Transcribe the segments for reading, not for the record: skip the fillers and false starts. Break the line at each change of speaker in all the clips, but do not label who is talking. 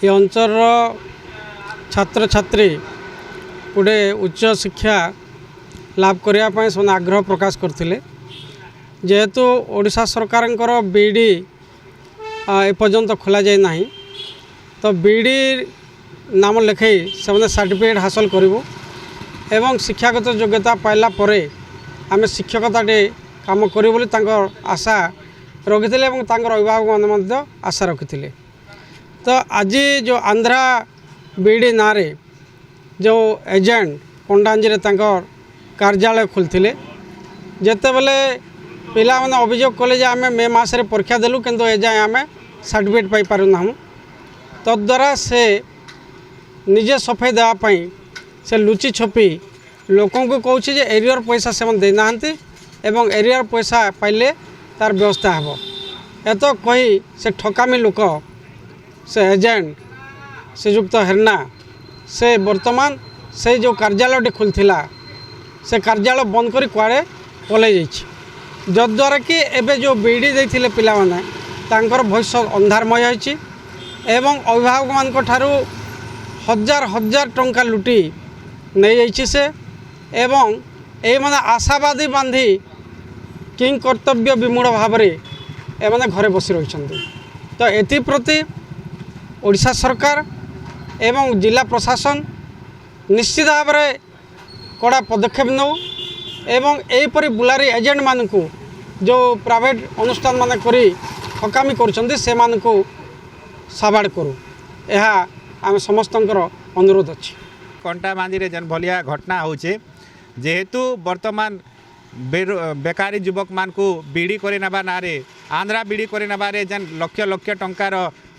ये अंचल छात्र छात्री गोटे उच्च शिक्षा लाभ करने से आग्रह प्रकाश करते जेहेतु ओडिशा सरकार बीडी एपर्यंत खोल जाए ना तो बीडी नाम लिखे से सर्टिफिकेट हासिल करूँ एवं शिक्षागत योग्यता पाइला परे आम शिक्षकता काम करूँ बोली आशा रखी अभिभावक मैंने आशा रखी। तो आज जो आंध्रा बीडी ना रे जो एजेंट कोंडांजी कार्यालय खोलते जिते बेले पिला मैंने अभियोग कले आम मे मसरे परीक्षा देलु किंतु एजाए आम सर्टिफिकेट पाई पारुना तद्वारा से निजे सफाई देवाई से लुचि छपी लोकों को कहूँ जे एरियर पैसा से देना एवं एरियर पैसा पाइले तार व्यवस्था हे एत कही से ठकामी लोक से एजेंट श्रीजुक्त हेरना से वर्तमान से जो कार्यालय खुलथिला से कार्यालय बंद करी कुआड़े पलै जाइछि जद्वारा कि एबे जो बीडी देथिले पिला माने तांकर भविष्य अंधारमय होइछि एवं अभिभावक मान ठारू हजार हजार टंका लुटी नहीं जाइछि से एवं ए माने आशावादी बांधी किंग कर्तव्य विमूढ़ भाव में घरे बसी रही। तो एप्रति ओडिशा सरकार एवं जिला प्रशासन निश्चित भाव में कड़ा पदक्षेप नौ एवं एपरी बुलारी एजेंट मानक जो प्राइवेट अनुष्ठान मान करी ठकामी कर साबाड़ करूँ यह आम समस्त अनुरोध अच्छी।
कंटाबांधी जेन भलिया घटना होचे जेहेतु वर्तमान बेकारी युवक मान को बीड़ी करे नबा नारे आंध्रा बीड़ी करे नबारे जेन लक्ष लक्ष टंकार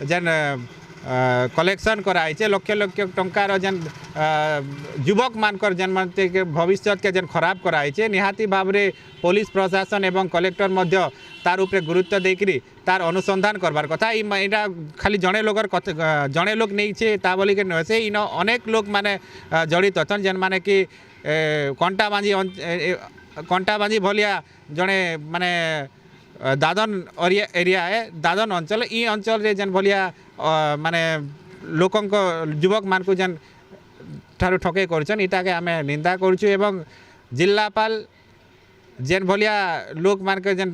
जेन कलेक्शन कराइचे लक्ष लक्ष टंकार जेन युवक मानकर जेन भविष्य के जेन खराब कराइचे निहाती भाव में पुलिस प्रशासन एवं कलेक्टर मध्य तार उपरे गुरुत्व देकरी तार अनुसंधान करबार कथा इना खाली जड़े लोगर जड़े लोग नहीं छे ता बोली के नसे इन अनेक लोग माने जड़ित अछन जेन माने कि कंटाबांधी भलिया जड़े माने दादन एरिया है दादन अंचल ई अंचल रे जेन भलिया माने लोकन को युवक मान को जेन ठारू ठके करछन इटा के आमे निंदा करछु एवं जिल्लापाल जेन भलिया लोक मान के जेन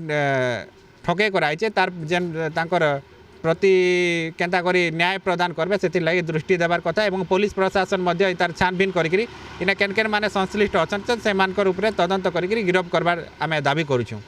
ठके कराइचे तार जेन तांकर प्रति केंता करी न्याय प्रदान करबे सेति लागि दृष्टि देबार कथा एवं पुलिस प्रशासन मध्य तार छानबीन करिकरी इना केन केन माने संश्लिष्ट अछन से मानकर उपरे तदंत करिकरी गिरफ करबार आमे दाबी करूछु।